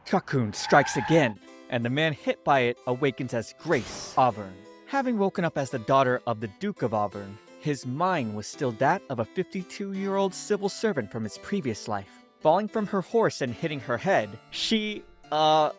Cocoon strikes again, and the man hit by it awakens as Grace Auvergne. Having woken up as the daughter of the Duke of Auvergne, his mind was still that of a 52-year-old civil servant from his previous life. Falling from her horse and hitting her head, I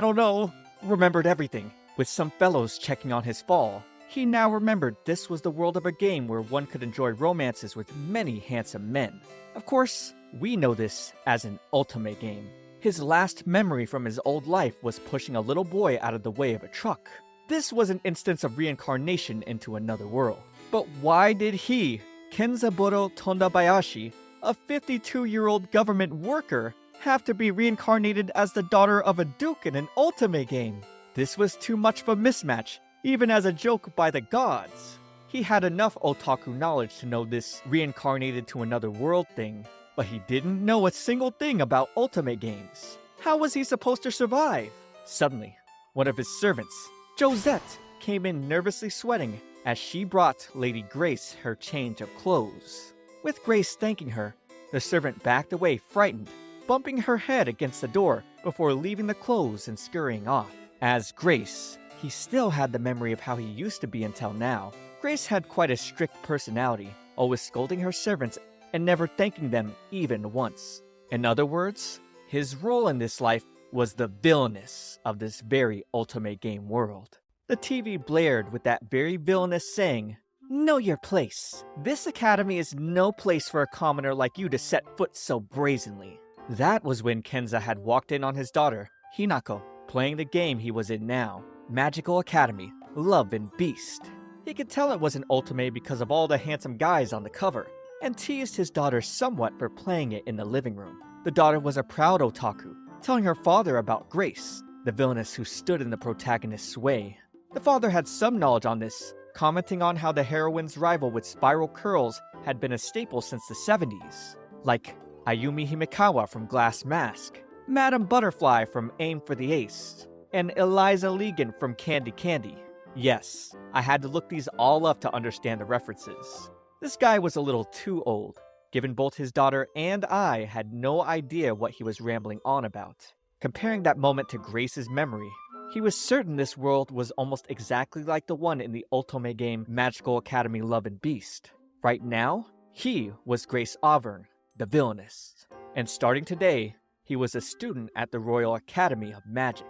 don't know, remembered everything. With some fellows checking on his fall, he now remembered this was the world of a game where one could enjoy romances with many handsome men. Of course, we know this as an otome game. His last memory from his old life was pushing a little boy out of the way of a truck. This was an instance of reincarnation into another world. But why did he, Kenzaburou Tondabayashi, a 52-year-old government worker, have to be reincarnated as the daughter of a duke in an otome game? This was too much of a mismatch, even as a joke by the gods. He had enough otaku knowledge to know this reincarnated to another world thing, but he didn't know a single thing about otome games. How was he supposed to survive? Suddenly, one of his servants, Josette, came in nervously sweating as she brought Lady Grace her change of clothes. With Grace thanking her, the servant backed away frightened, bumping her head against the door before leaving the clothes and scurrying off. As Grace, he still had the memory of how he used to be until now. Grace had quite a strict personality, always scolding her servants and never thanking them even once. In other words, his role in this life was the villainess of this very otome game world. The TV blared with that very villainous saying, "Know your place. This academy is no place for a commoner like you to set foot so brazenly." That was when Kenza had walked in on his daughter, Hinako, playing the game he was in now, Magical Academy, Love and Beast. He could tell it was an otome because of all the handsome guys on the cover, and teased his daughter somewhat for playing it in the living room. The daughter was a proud otaku, telling her father about Grace, the villainess who stood in the protagonist's way. The father had some knowledge on this, commenting on how the heroine's rival with spiral curls had been a staple since the 70s, like Ayumi Himekawa from Glass Mask, Madame Butterfly from Aim for the Ace, and Eliza Legan from Candy Candy. Yes, I had to look these all up to understand the references. This guy was a little too old, given both his daughter and I had no idea what he was rambling on about. Comparing that moment to Grace's memory, he was certain this world was almost exactly like the one in the otome game Magical Academy Love and Beast. Right now, he was Grace Auvergne, the villainess. And starting today, he was a student at the Royal Academy of Magic.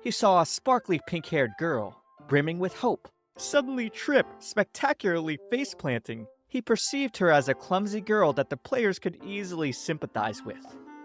He saw a sparkly pink-haired girl, brimming with hope, suddenly trip, spectacularly face-planting. He perceived her as a clumsy girl that the players could easily sympathize with.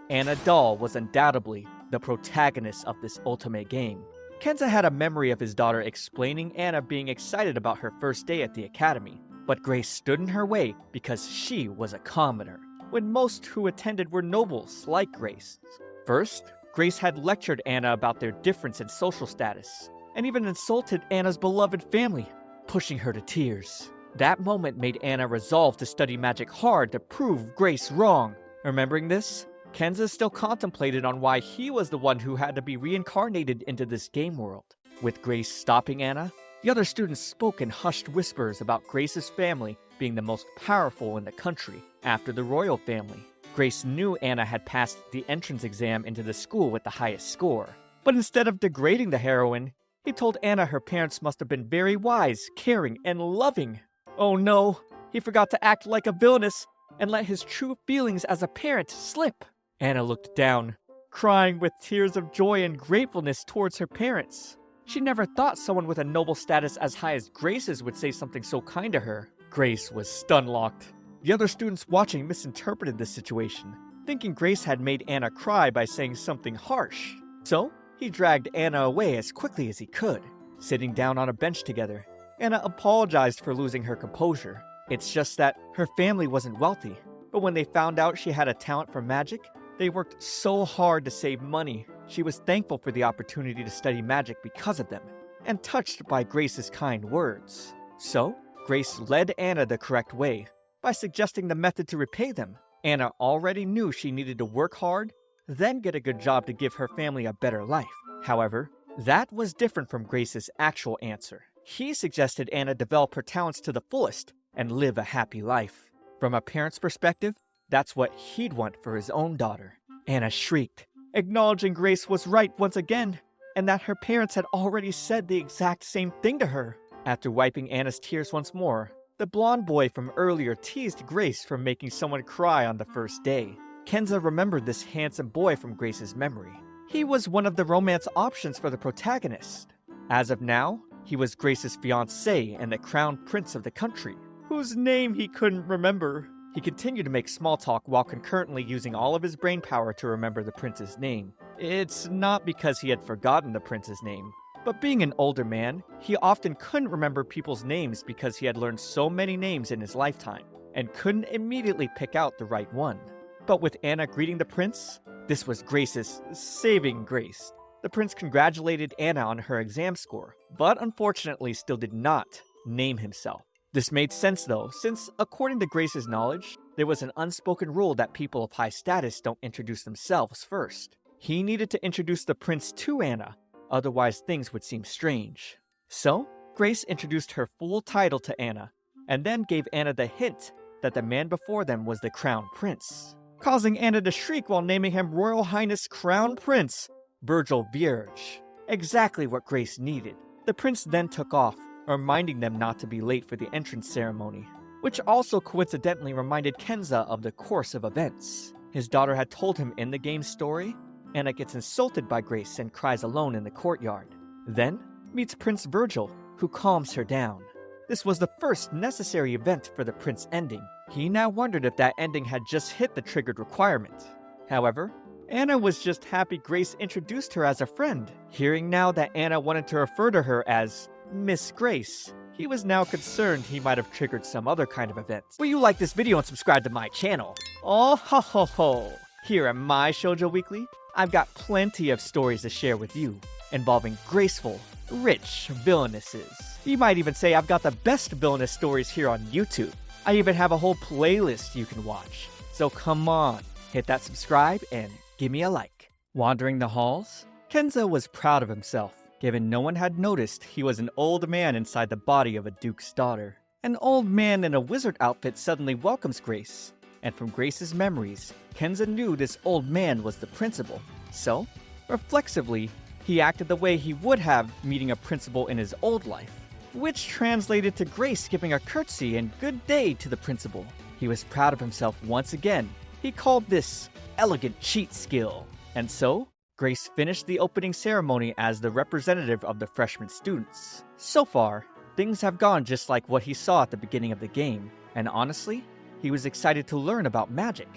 Anna Doll was undoubtedly the protagonist of this otome game. Kenza had a memory of his daughter explaining Anna being excited about her first day at the academy, but Grace stood in her way because she was a commoner, when most who attended were nobles like Grace. First, Grace had lectured Anna about their difference in social status, and even insulted Anna's beloved family, pushing her to tears. That moment made Anna resolve to study magic hard to prove Grace wrong. Remembering this, Kenza still contemplated on why he was the one who had to be reincarnated into this game world. With Grace stopping Anna, the other students spoke in hushed whispers about Grace's family being the most powerful in the country after the royal family. Grace knew Anna had passed the entrance exam into the school with the highest score, but instead of degrading the heroine, he told Anna her parents must have been very wise, caring, and loving. Oh no, he forgot to act like a villainess and let his true feelings as a parent slip. Anna looked down, crying with tears of joy and gratefulness towards her parents. She never thought someone with a noble status as high as Grace's would say something so kind to her. Grace was stun-locked. The other students watching misinterpreted the situation, thinking Grace had made Anna cry by saying something harsh. So, he dragged Anna away as quickly as he could. Sitting down on a bench together, Anna apologized for losing her composure. It's just that her family wasn't wealthy, but when they found out she had a talent for magic, they worked so hard to save money. She was thankful for the opportunity to study magic because of them, and touched by Grace's kind words. So, Grace led Anna the correct way, by suggesting the method to repay them. Anna already knew she needed to work hard, then get a good job to give her family a better life. However, that was different from Grace's actual answer. He suggested Anna develop her talents to the fullest and live a happy life. From a parent's perspective, that's what he'd want for his own daughter. Anna shrieked acknowledging Grace was right once again, and that her parents had already said the exact same thing to her. After wiping Anna's tears once more, the blonde boy from earlier teased Grace for making someone cry on the first day. Kenza remembered this handsome boy from Grace's memory. He was one of the romance options for the protagonist. As of now, he was Grace's fiancé and the crown prince of the country, whose name he couldn't remember. He continued to make small talk while concurrently using all of his brain power to remember the prince's name. It's not because he had forgotten the prince's name, but being an older man, he often couldn't remember people's names because he had learned so many names in his lifetime, and couldn't immediately pick out the right one. But with Anna greeting the prince, this was Grace's saving grace. The prince congratulated Anna on her exam score, but unfortunately still did not name himself. This made sense though, since according to Grace's knowledge, there was an unspoken rule that people of high status don't introduce themselves first. He needed to introduce the prince to Anna, otherwise things would seem strange. So, Grace introduced her full title to Anna, and then gave Anna the hint that the man before them was the crown prince, causing Anna to shriek while naming him Royal Highness Crown Prince Virgil Vierge. Exactly what Grace needed. The prince then took off, reminding them not to be late for the entrance ceremony, which also coincidentally reminded Kenza of the course of events. His daughter had told him in the game's story, Anna gets insulted by Grace and cries alone in the courtyard. Then meets Prince Virgil, who calms her down. This was the first necessary event for the prince ending. He now wondered if that ending had just hit the triggered requirement. However, Anna was just happy Grace introduced her as a friend. Hearing now that Anna wanted to refer to her as Miss Grace, he was now concerned he might have triggered some other kind of event. Will you like this video and subscribe to my channel? Oh ho ho ho! Here at my Shoujo Weekly, I've got plenty of stories to share with you, involving graceful, rich villainesses. You might even say I've got the best villainess stories here on YouTube. I even have a whole playlist you can watch. So come on, hit that subscribe and give me a like. Wandering the halls, Kenza was proud of himself, given no one had noticed he was an old man inside the body of a duke's daughter. An old man in a wizard outfit suddenly welcomes Grace, and from Grace's memories, Kenza knew this old man was the principal. So, reflexively, he acted the way he would have meeting a principal in his old life, which translated to Grace giving a curtsy and good day to the principal. He was proud of himself once again. He called this elegant cheat skill. And so, Grace finished the opening ceremony as the representative of the freshman students. So far, things have gone just like what he saw at the beginning of the game, and honestly, he was excited to learn about magic.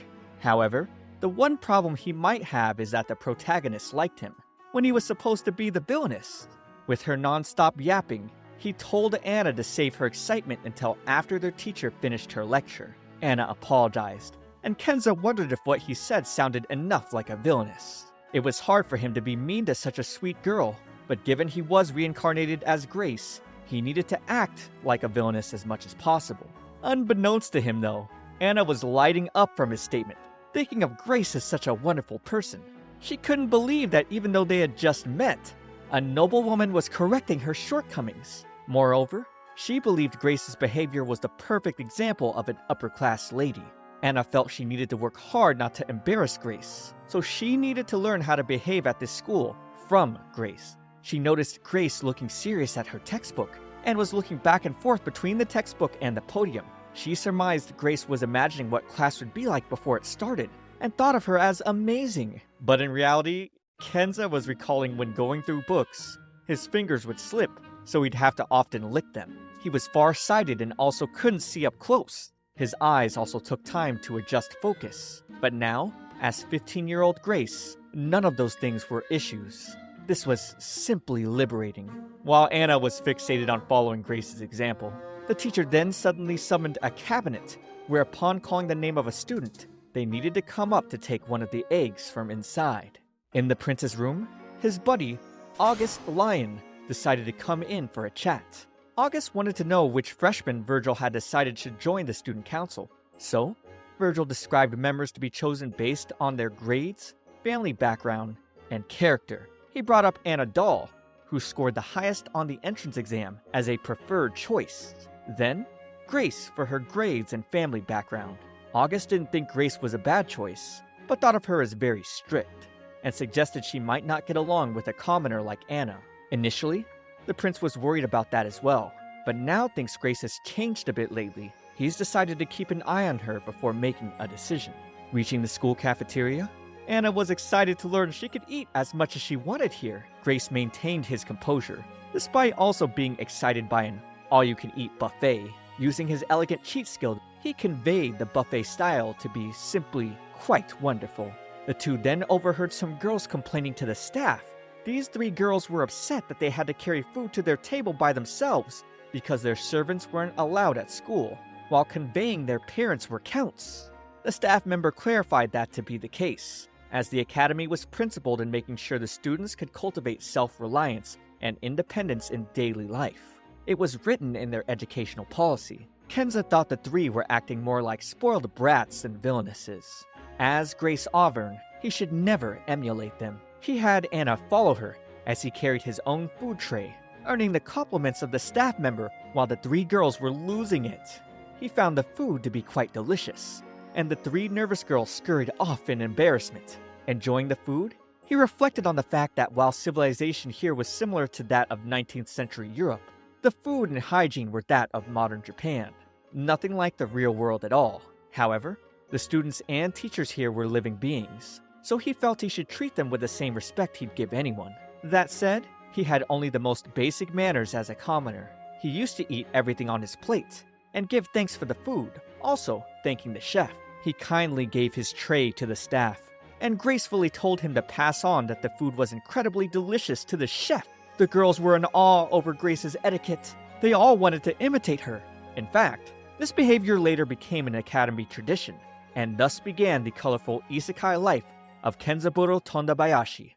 However, the one problem he might have is that the protagonist liked him, when he was supposed to be the villainess. With her non-stop yapping, he told Anna to save her excitement until after their teacher finished her lecture. Anna apologized, and Kenza wondered if what he said sounded enough like a villainess. It was hard for him to be mean to such a sweet girl, but given he was reincarnated as Grace, he needed to act like a villainess as much as possible. Unbeknownst to him though, Anna was lighting up from his statement, thinking of Grace as such a wonderful person. She couldn't believe that even though they had just met, a noblewoman was correcting her shortcomings. Moreover, she believed Grace's behavior was the perfect example of an upper-class lady. Anna felt she needed to work hard not to embarrass Grace, so she needed to learn how to behave at this school from Grace. She noticed Grace looking serious at her textbook, and was looking back and forth between the textbook and the podium. She surmised Grace was imagining what class would be like before it started, and thought of her as amazing. But in reality, Kenza was recalling when going through books, his fingers would slip, so he'd have to often lick them. He was far-sighted and also couldn't see up close. His eyes also took time to adjust focus. But now, as 15-year-old Grace, none of those things were issues. This was simply liberating. While Anna was fixated on following Grace's example, the teacher then suddenly summoned a cabinet, where upon calling the name of a student, they needed to come up to take one of the eggs from inside. In the prince's room, his buddy, August Lion, decided to come in for a chat. August wanted to know which freshman Virgil had decided should join the student council. So, Virgil described members to be chosen based on their grades, family background, and character. He brought up Anna Dahl, who scored the highest on the entrance exam, as a preferred choice. Then, Grace for her grades and family background. August didn't think Grace was a bad choice, but thought of her as very strict. and suggested she might not get along with a commoner like Anna. Initially, the prince was worried about that as well, but now thinks Grace has changed a bit lately. He's decided to keep an eye on her before making a decision. Reaching the school cafeteria, Anna was excited to learn she could eat as much as she wanted here. Grace maintained his composure, despite also being excited by an all-you-can-eat buffet. Using his elegant cheat skill, he conveyed the buffet style to be simply quite wonderful. The two then overheard some girls complaining to the staff. These 3 girls were upset that they had to carry food to their table by themselves because their servants weren't allowed at school, while conveying their parents were counts. The staff member clarified that to be the case, as the academy was principled in making sure the students could cultivate self-reliance and independence in daily life. It was written in their educational policy. Kenza thought the 3 were acting more like spoiled brats than villainesses. As Grace Auvergne, he should never emulate them. He had Anna follow her as he carried his own food tray, earning the compliments of the staff member while the 3 girls were losing it. He found the food to be quite delicious, and the 3 nervous girls scurried off in embarrassment. Enjoying the food, he reflected on the fact that while civilization here was similar to that of 19th century Europe, the food and hygiene were that of modern Japan. Nothing like the real world at all. However, the students and teachers here were living beings, so he felt he should treat them with the same respect he'd give anyone. That said, he had only the most basic manners as a commoner. He used to eat everything on his plate, and give thanks for the food, also thanking the chef. He kindly gave his tray to the staff, and gracefully told him to pass on that the food was incredibly delicious to the chef. The girls were in awe over Grace's etiquette. They all wanted to imitate her. In fact, this behavior later became an academy tradition, and thus began the colorful isekai life of Kenzaburou Tondabayashi.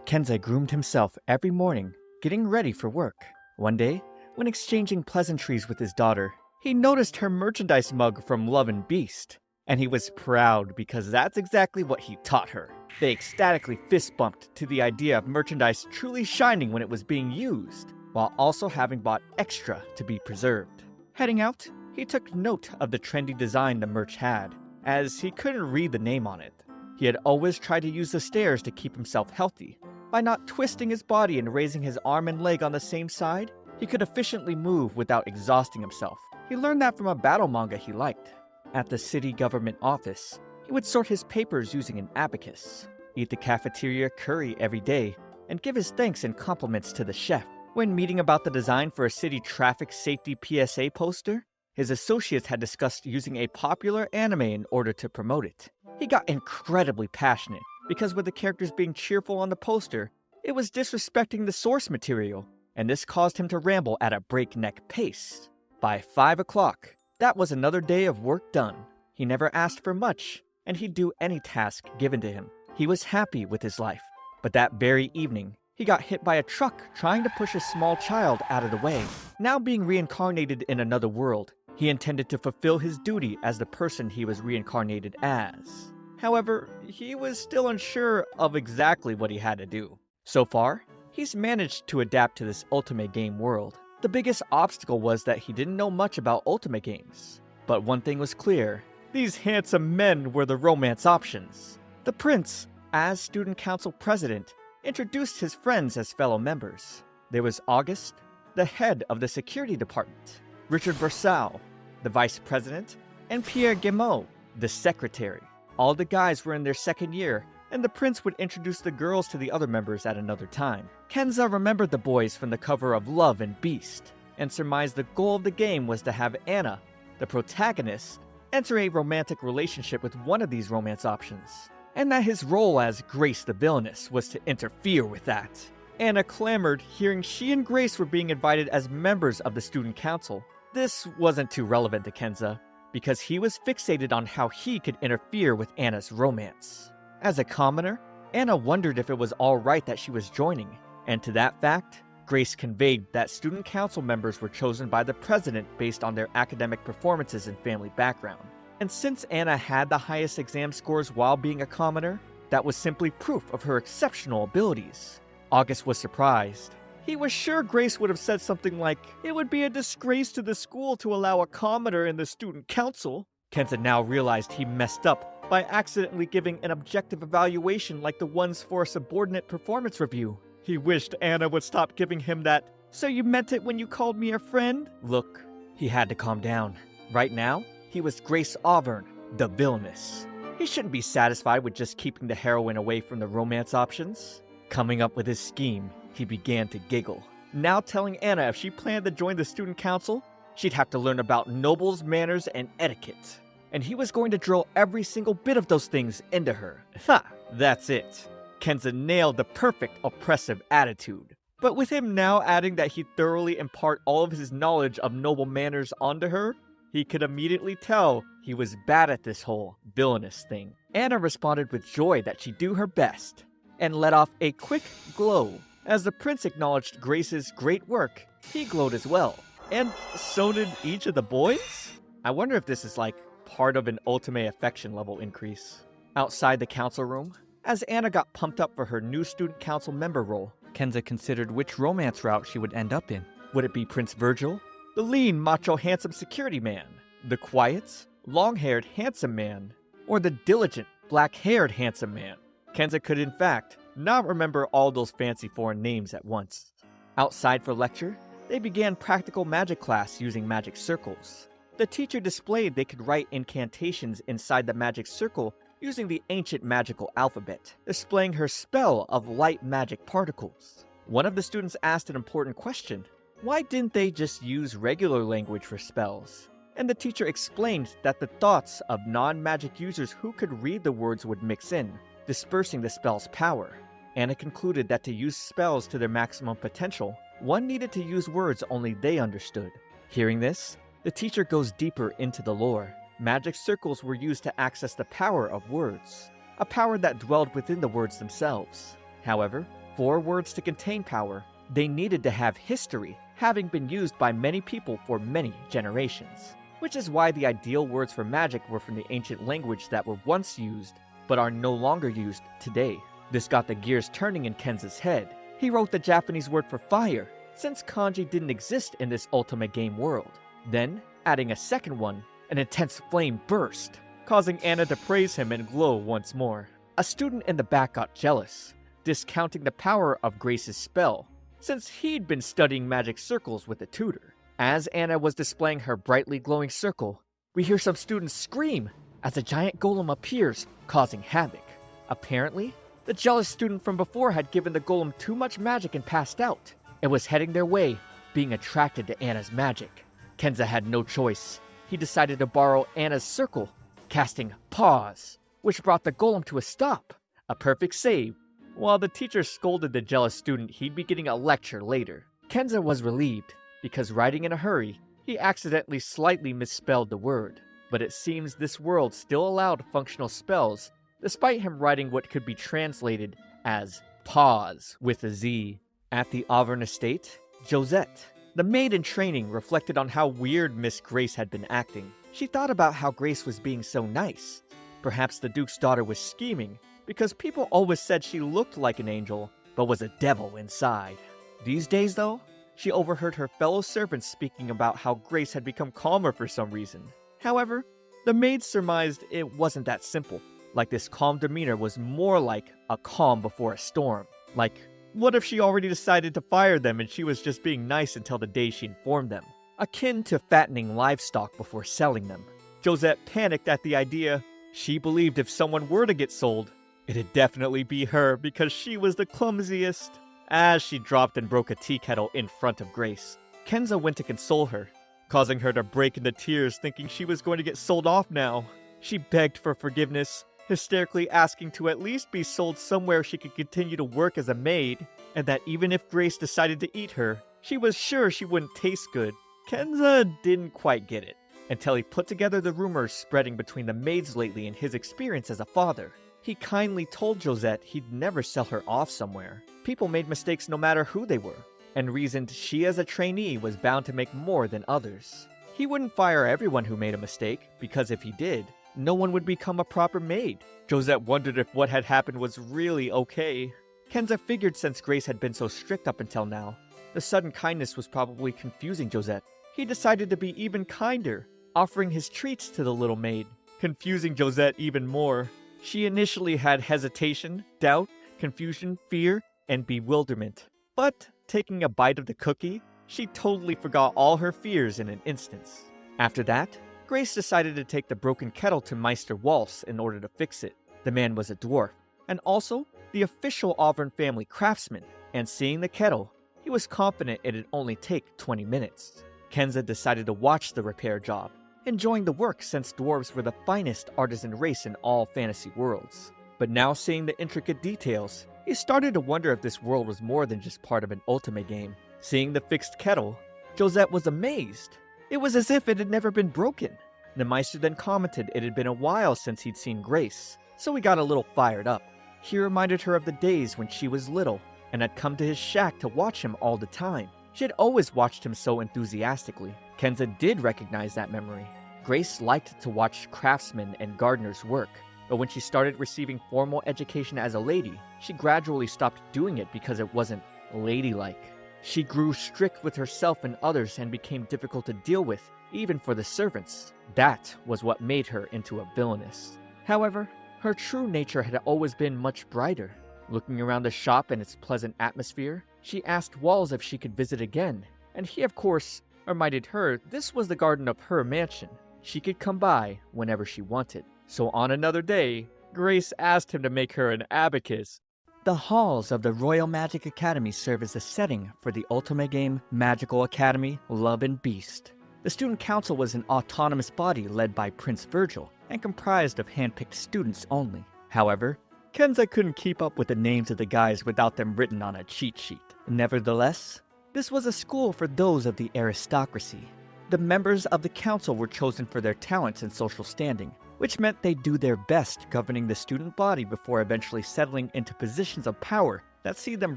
Kenza groomed himself every morning, getting ready for work. One day, when exchanging pleasantries with his daughter, he noticed her merchandise mug from Love and Beast, and he was proud because that's exactly what he taught her. They ecstatically fist-bumped to the idea of merchandise truly shining when it was being used, while also having bought extra to be preserved. Heading out, he took note of the trendy design the merch had, as he couldn't read the name on it. He had always tried to use the stairs to keep himself healthy. By not twisting his body and raising his arm and leg on the same side, he could efficiently move without exhausting himself. He learned that from a battle manga he liked. At the city government office, he would sort his papers using an abacus, eat the cafeteria curry every day, and give his thanks and compliments to the chef. When meeting about the design for a city traffic safety PSA poster, his associates had discussed using a popular anime in order to promote it. He got incredibly passionate, because with the characters being cheerful on the poster, it was disrespecting the source material, and this caused him to ramble at a breakneck pace. By 5 o'clock, that was another day of work done. He never asked for much, and he'd do any task given to him. He was happy with his life. But that very evening, he got hit by a truck trying to push a small child out of the way. Now being reincarnated in another world, he intended to fulfill his duty as the person he was reincarnated as. However, he was still unsure of exactly what he had to do. So far, he's managed to adapt to this otome game world. The biggest obstacle was that he didn't know much about otome games. But one thing was clear: these handsome men were the romance options. The prince, as student council president, introduced his friends as fellow members. There was August, the head of the security department, Richard Versal, the vice president, and Pierre Guimau, the secretary. All the guys were in their second year, and the prince would introduce the girls to the other members at another time. Kenza remembered the boys from the cover of Love and Beast, and surmised the goal of the game was to have Anna, the protagonist, enter a romantic relationship with one of these romance options, and that his role as Grace the Villainess was to interfere with that. Anna clamored, hearing she and Grace were being invited as members of the student council. This wasn't too relevant to Kenza, because he was fixated on how he could interfere with Anna's romance. As a commoner, Anna wondered if it was alright that she was joining, and to that fact, Grace conveyed that student council members were chosen by the president based on their academic performances and family background. And since Anna had the highest exam scores while being a commoner, that was simply proof of her exceptional abilities. August was surprised. He was sure Grace would have said something like, "It would be a disgrace to the school to allow a commoner in the student council." Kenza now realized he messed up by accidentally giving an objective evaluation like the ones for a subordinate performance review. He wished Anna would stop giving him that, "So you meant it when you called me a friend?" look. He had to calm down. Right now, he was Grace Auvergne, the Villainess. He shouldn't be satisfied with just keeping the heroine away from the romance options. Coming up with his scheme, he began to giggle. Now telling Anna if she planned to join the student council, she'd have to learn about nobles, manners, and etiquette. And he was going to drill every single bit of those things into her. Ha! That's it. Kenza nailed the perfect oppressive attitude. But with him now adding that he'd thoroughly impart all of his knowledge of noble manners onto her, he could immediately tell he was bad at this whole villainous thing. Anna responded with joy that she'd do her best, and let off a quick glow. As the prince acknowledged Grace's great work, he glowed as well. And so did each of the boys? I wonder if this is like part of an otome affection level increase. Outside the council room, as Anna got pumped up for her new student council member role, Kenza considered which romance route she would end up in. Would it be Prince Virgil, the lean, macho, handsome security man, the quiet, long-haired, handsome man, or the diligent, black-haired, handsome man? Kenza could, in fact, not remember all those fancy foreign names at once. Outside for lecture, they began practical magic class using magic circles. The teacher displayed they could write incantations inside the magic circle using the ancient magical alphabet, displaying her spell of light magic particles. One of the students asked an important question. Why didn't they just use regular language for spells? And the teacher explained that the thoughts of non-magic users who could read the words would mix in, dispersing the spell's power. Anna concluded that to use spells to their maximum potential, one needed to use words only they understood. Hearing this, the teacher goes deeper into the lore. Magic circles were used to access the power of words, a power that dwelled within the words themselves. However, for words to contain power, they needed to have history, having been used by many people for many generations. Which is why the ideal words for magic were from the ancient language that were once used, but are no longer used today. This got the gears turning in Kenza's head. He wrote the Japanese word for fire, since kanji didn't exist in this ultimate game world. Then, adding a second one, an intense flame burst, causing Anna to praise him and glow once more. A student in the back got jealous, discounting the power of Grace's spell, since he'd been studying magic circles with a tutor. As Anna was displaying her brightly glowing circle, we hear some students scream as a giant golem appears, causing havoc. Apparently, the jealous student from before had given the golem too much magic and passed out. It was heading their way, being attracted to Anna's magic. Kenza had no choice. He decided to borrow Anna's circle, casting Pause, which brought the golem to a stop. A perfect save. While the teacher scolded the jealous student, he'd be getting a lecture later. Kenza was relieved, because writing in a hurry, he accidentally slightly misspelled the word. But it seems this world still allowed functional spells, despite him writing what could be translated as Pause with a Z. At the Auvergne estate, Josette, the maid in training, reflected on how weird Miss Grace had been acting. She thought about how Grace was being so nice. Perhaps the Duke's daughter was scheming, because people always said she looked like an angel, but was a devil inside. These days, though, she overheard her fellow servants speaking about how Grace had become calmer for some reason. However, the maid surmised it wasn't that simple. Like this calm demeanor was more like a calm before a storm. Like, what if she already decided to fire them and she was just being nice until the day she informed them? Akin to fattening livestock before selling them. Josette panicked at the idea. She believed if someone were to get sold, it'd definitely be her because she was the clumsiest. As she dropped and broke a tea kettle in front of Grace, Kenza went to console her, causing her to break into tears thinking she was going to get sold off now. She begged for forgiveness, hysterically asking to at least be sold somewhere she could continue to work as a maid, and that even if Grace decided to eat her, she was sure she wouldn't taste good. Kenza didn't quite get it, until he put together the rumors spreading between the maids lately and his experience as a father. He kindly told Josette he'd never sell her off somewhere. People made mistakes no matter who they were, and reasoned she as a trainee was bound to make more than others. He wouldn't fire everyone who made a mistake, because if he did, no one would become a proper maid. Josette wondered if what had happened was really okay. Kenza figured since Grace had been so strict up until now, the sudden kindness was probably confusing Josette. He decided to be even kinder, offering his treats to the little maid. confusing Josette even more. She initially had hesitation, doubt, confusion, fear, and bewilderment. But taking a bite of the cookie, she totally forgot all her fears in an instant. After that, Grace decided to take the broken kettle to Meister Waltz in order to fix it. The man was a dwarf, and also the official Auvergne family craftsman, and seeing the kettle, he was confident it'd only take 20 minutes. Kenza decided to watch the repair job, enjoying the work since dwarves were the finest artisan race in all fantasy worlds. But now seeing the intricate details, he started to wonder if this world was more than just part of an otome game. Seeing the fixed kettle, Josette was amazed. It was as if it had never been broken. The Meister then commented it had been a while since he'd seen Grace, so he got a little fired up. He reminded her of the days when she was little and had come to his shack to watch him all the time. She had always watched him so enthusiastically. Kenza did recognize that memory. Grace liked to watch craftsmen and gardeners work, but when she started receiving formal education as a lady, she gradually stopped doing it because it wasn't ladylike. She grew strict with herself and others and became difficult to deal with, even for the servants. That was what made her into a villainess. However, her true nature had always been much brighter. Looking around the shop and its pleasant atmosphere, she asked Walls if she could visit again, and he of course reminded her this was the garden of her mansion. She could come by whenever she wanted. So on another day, Grace asked him to make her an abacus. The halls of the Royal Magic Academy serve as the setting for the otome game Magical Academy Love and Beast. The student council was an autonomous body led by Prince Virgil and comprised of handpicked students only. However, Kenza couldn't keep up with the names of the guys without them written on a cheat sheet. Nevertheless, this was a school for those of the aristocracy. The members of the council were chosen for their talents and social standing, which meant they'd do their best governing the student body before eventually settling into positions of power that see them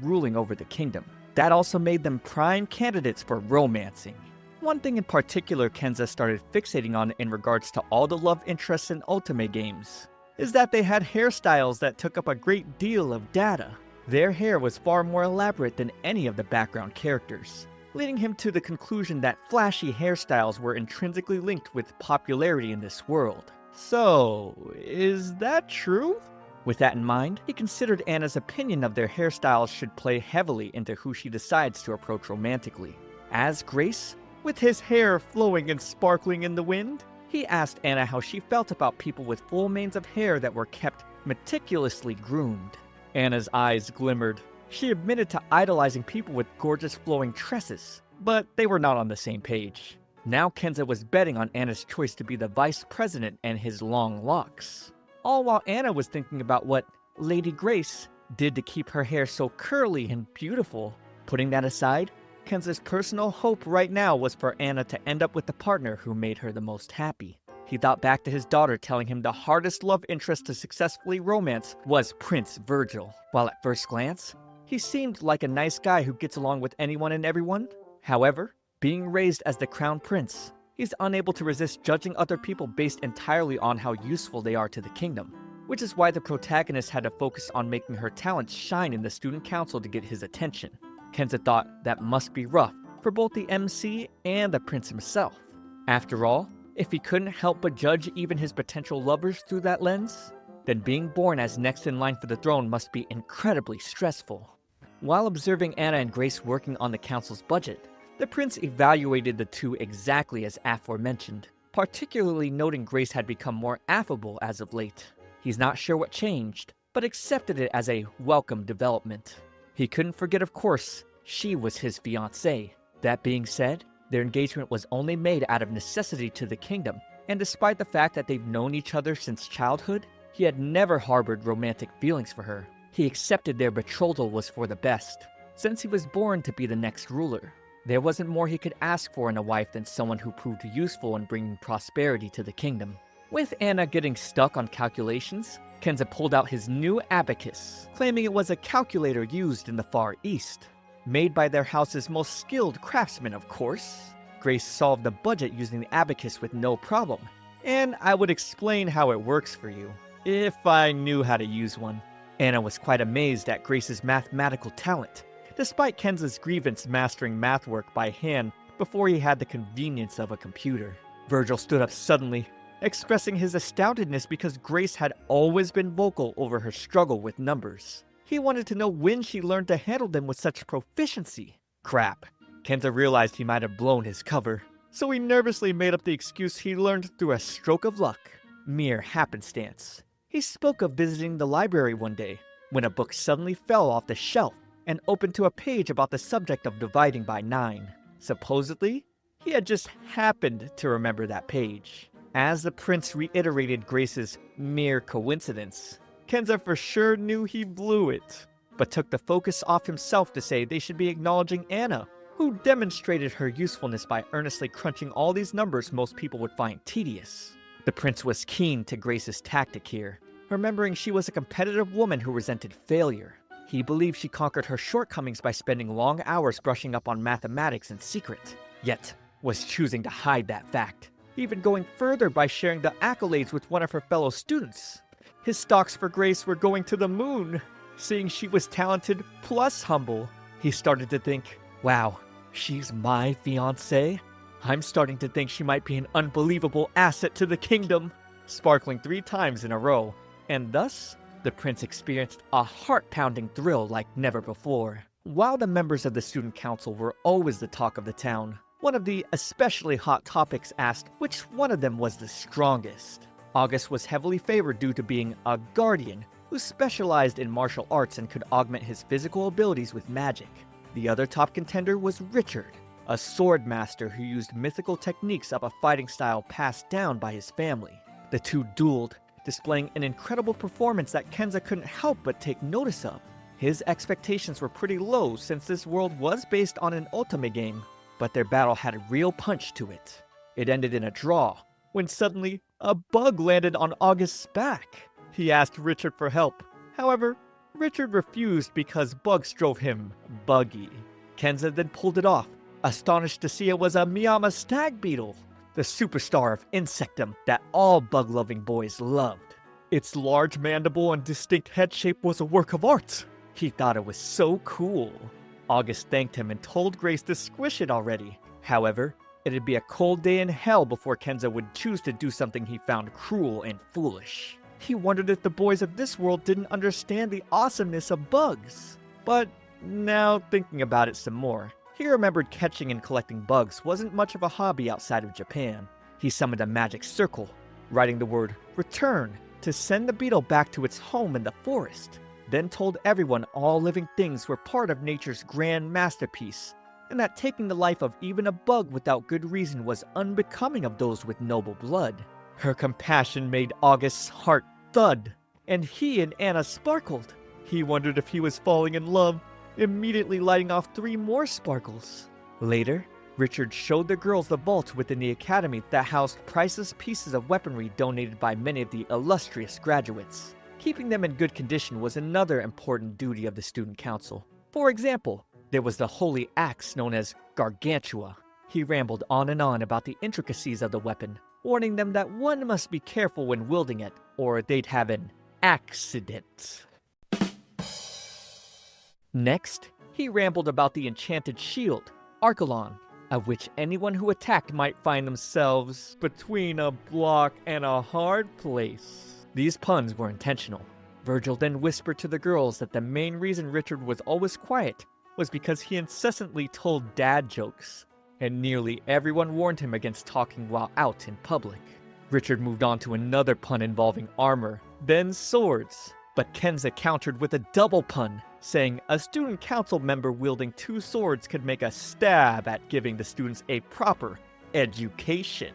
ruling over the kingdom. That also made them prime candidates for romancing. One thing in particular Kenza started fixating on in regards to all the love interests in otome games is that they had hairstyles that took up a great deal of data. Their hair was far more elaborate than any of the background characters, leading him to the conclusion that flashy hairstyles were intrinsically linked with popularity in this world. So, is that true? With that in mind, he considered Anna's opinion of their hairstyles should play heavily into who she decides to approach romantically. As Grace, with his hair flowing and sparkling in the wind, he asked Anna how she felt about people with full manes of hair that were kept meticulously groomed. Anna's eyes glimmered. She admitted to idolizing people with gorgeous flowing tresses, but they were not on the same page. Now Kenza was betting on Anna's choice to be the vice president and his long locks. All while Anna was thinking about what Lady Grace did to keep her hair so curly and beautiful. Putting that aside, Kenza's personal hope right now was for Anna to end up with the partner who made her the most happy. He thought back to his daughter telling him the hardest love interest to successfully romance was Prince Virgil. While at first glance, he seemed like a nice guy who gets along with anyone and everyone. However, being raised as the crown prince, he's unable to resist judging other people based entirely on how useful they are to the kingdom, which is why the protagonist had to focus on making her talents shine in the student council to get his attention. Kenza thought that must be rough for both the MC and the prince himself. After all, if he couldn't help but judge even his potential lovers through that lens, then being born as next in line for the throne must be incredibly stressful. While observing Anna and Grace working on the council's budget, the prince evaluated the two exactly as aforementioned, particularly noting Grace had become more affable as of late. He's not sure what changed, but accepted it as a welcome development. He couldn't forget, of course, she was his fiancée. That being said, their engagement was only made out of necessity to the kingdom, and despite the fact that they've known each other since childhood, he had never harbored romantic feelings for her. He accepted their betrothal was for the best, since he was born to be the next ruler. There wasn't more he could ask for in a wife than someone who proved useful in bringing prosperity to the kingdom. With Anna getting stuck on calculations, Kenza pulled out his new abacus, claiming it was a calculator used in the Far East. Made by their house's most skilled craftsmen, of course. Grace solved the budget using the abacus with no problem, and I would explain how it works for you, if I knew how to use one. Anna was quite amazed at Grace's mathematical talent, despite Kenza's grievance mastering math work by hand before he had the convenience of a computer. Virgil stood up suddenly. expressing his astoundedness because Grace had always been vocal over her struggle with numbers. He wanted to know when she learned to handle them with such proficiency. Crap. Kenza realized he might have blown his cover, so he nervously made up the excuse he learned through a stroke of luck. Mere happenstance. He spoke of visiting the library one day, when a book suddenly fell off the shelf and opened to a page about the subject of dividing by 9. Supposedly, he had just happened to remember that page. As the prince reiterated Grace's mere coincidence, Kenza for sure knew he blew it, but took the focus off himself to say they should be acknowledging Anna, who demonstrated her usefulness by earnestly crunching all these numbers most people would find tedious. The prince was keen to Grace's tactic here, remembering she was a competitive woman who resented failure. He believed she conquered her shortcomings by spending long hours brushing up on mathematics in secret, yet was choosing to hide that fact, even going further by sharing the accolades with one of her fellow students. His stocks for Grace were going to the moon. Seeing she was talented plus humble, he started to think, wow, she's my fiancée? I'm starting to think she might be an unbelievable asset to the kingdom, sparkling 3 times in a row, and thus, the prince experienced a heart-pounding thrill like never before. While the members of the student council were always the talk of the town, one of the especially hot topics asked which one of them was the strongest. August was heavily favored due to being a guardian who specialized in martial arts and could augment his physical abilities with magic. The other top contender was Richard, a sword master who used mythical techniques of a fighting style passed down by his family. The two dueled, displaying an incredible performance that Kenza couldn't help but take notice of. His expectations were pretty low since this world was based on an otome game, but their battle had a real punch to it. It ended in a draw, when suddenly a bug landed on August's back. He asked Richard for help. However, Richard refused because bugs drove him buggy. Kenza then pulled it off, astonished to see it was a Miyama stag beetle, the superstar of insectum that all bug-loving boys loved. Its large mandible and distinct head shape was a work of art. He thought it was so cool. August thanked him and told Grace to squish it already. However, it'd be a cold day in hell before Kenza would choose to do something he found cruel and foolish. He wondered if the boys of this world didn't understand the awesomeness of bugs. But now thinking about it some more, he remembered catching and collecting bugs wasn't much of a hobby outside of Japan. He summoned a magic circle, writing the word return to send the beetle back to its home in the forest, then told everyone all living things were part of nature's grand masterpiece, and that taking the life of even a bug without good reason was unbecoming of those with noble blood. Her compassion made August's heart thud, and he and Anna sparkled. He wondered if he was falling in love, immediately lighting off 3 more sparkles. Later, Richard showed the girls the vault within the academy that housed priceless pieces of weaponry donated by many of the illustrious graduates. Keeping them in good condition was another important duty of the student council. For example, there was the holy axe known as Gargantua. He rambled on and on about the intricacies of the weapon, warning them that one must be careful when wielding it, or they'd have an accident. Next, he rambled about the enchanted shield, Archelon, of which anyone who attacked might find themselves between a block and a hard place. These puns were intentional. Virgil then whispered to the girls that the main reason Richard was always quiet was because he incessantly told dad jokes, and nearly everyone warned him against talking while out in public. Richard moved on to another pun involving armor, then swords, but Kenza countered with a double pun, saying a student council member wielding 2 swords could make a stab at giving the students a proper education.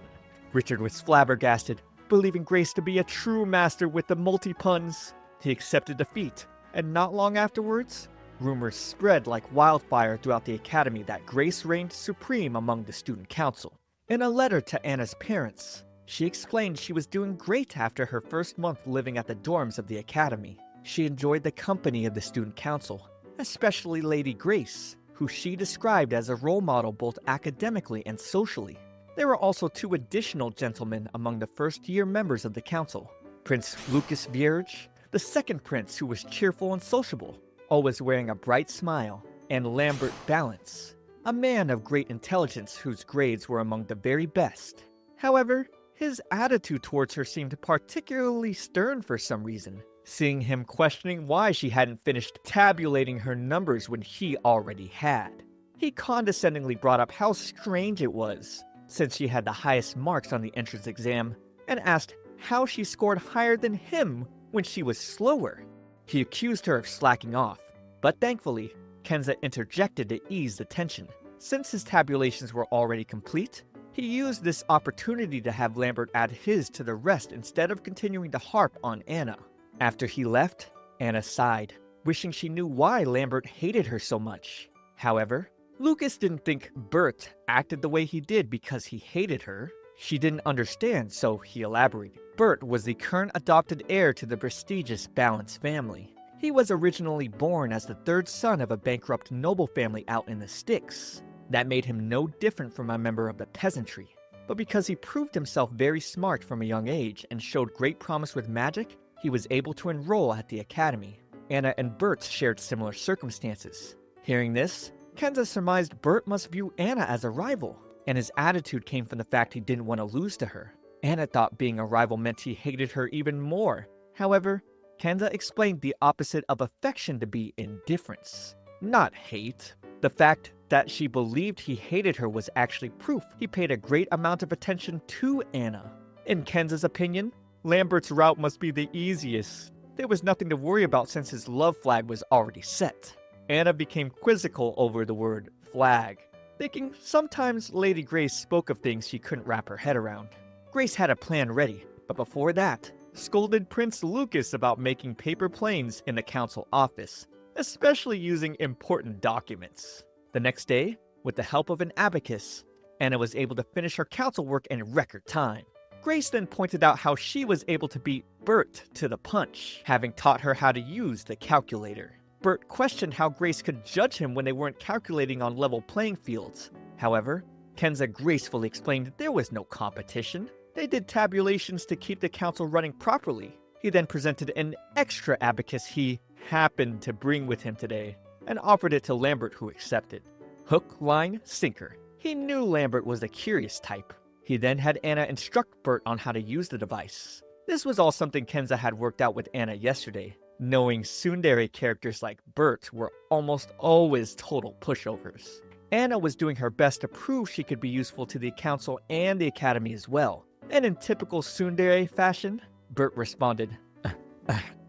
Richard was flabbergasted, believing Grace to be a true master with the multi-puns. He accepted defeat, and not long afterwards, rumors spread like wildfire throughout the academy that Grace reigned supreme among the student council. In a letter to Anna's parents, she explained she was doing great after her first month living at the dorms of the academy. She enjoyed the company of the student council, especially Lady Grace, who she described as a role model both academically and socially. There were also 2 additional gentlemen among the first-year members of the council. Prince Lucas Vierge, the second prince who was cheerful and sociable, always wearing a bright smile, and Lambert Balance, a man of great intelligence whose grades were among the very best. However, His attitude towards her seemed particularly stern for some reason, seeing him questioning why she hadn't finished tabulating her numbers when he already had. He condescendingly brought up how strange it was, since she had the highest marks on the entrance exam, and asked how she scored higher than him when she was slower. He accused her of slacking off, but thankfully, Kenza interjected to ease the tension. Since his tabulations were already complete, he used this opportunity to have Lambert add his to the rest instead of continuing to harp on Anna. After he left, Anna sighed, wishing she knew why Lambert hated her so much. However, Lucas didn't think Bert acted the way he did because he hated her. She didn't understand, so he elaborated. Bert was the current adopted heir to the prestigious Balance family. He was originally born as the third son of a bankrupt noble family out in the sticks. That made him no different from a member of the peasantry. But because he proved himself very smart from a young age and showed great promise with magic, he was able to enroll at the academy. Anna and Bert shared similar circumstances. Hearing this, Kenza surmised Bert must view Anna as a rival, and his attitude came from the fact he didn't want to lose to her. Anna thought being a rival meant he hated her even more. However, Kenza explained the opposite of affection to be indifference, not hate. The fact that she believed he hated her was actually proof he paid a great amount of attention to Anna. In Kenza's opinion, Lambert's route must be the easiest. There was nothing to worry about since his love flag was already set. Anna became quizzical over the word flag, thinking sometimes Lady Grace spoke of things she couldn't wrap her head around. Grace had a plan ready, but before that, scolded Prince Lucas about making paper planes in the council office, especially using important documents. The next day, with the help of an abacus, Anna was able to finish her council work in record time. Grace then pointed out how she was able to beat Bert to the punch, having taught her how to use the calculator. Bert questioned how Grace could judge him when they weren't calculating on level playing fields. However, Kenza gracefully explained there was no competition. They did tabulations to keep the council running properly. He then presented an extra abacus he happened to bring with him today, and offered it to Lambert, who accepted. Hook, line, sinker. He knew Lambert was the curious type. He then had Anna instruct Bert on how to use the device. This was all something Kenza had worked out with Anna yesterday, knowing tsundere characters like Bert were almost always total pushovers. Anna was doing her best to prove she could be useful to the council and the academy as well. And in typical tsundere fashion, Bert responded,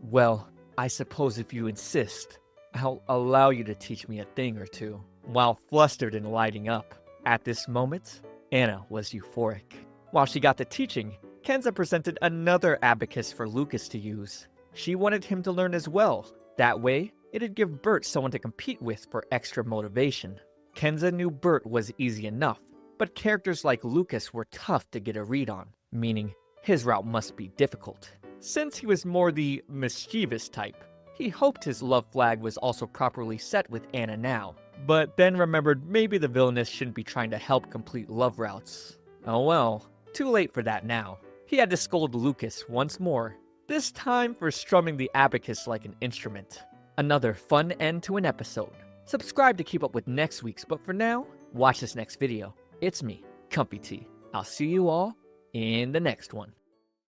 well, I suppose if you insist, I'll allow you to teach me a thing or two, while flustered and lighting up. At this moment, Anna was euphoric. While she got the teaching, Kenza presented another abacus for Lucas to use. She wanted him to learn as well. That way, it'd give Bert someone to compete with for extra motivation. Kenza knew Bert was easy enough, but characters like Lucas were tough to get a read on, meaning his route must be difficult. Since he was more the mischievous type, he hoped his love flag was also properly set with Anna now, but then remembered maybe the villainess shouldn't be trying to help complete love routes. Oh well, too late for that now. He had to scold Lucas once more, this time for strumming the abacus like an instrument. Another fun end to an episode. Subscribe to keep up with next week's, but for now, watch this next video. It's me, ComfyTea. I'll see you all in the next one.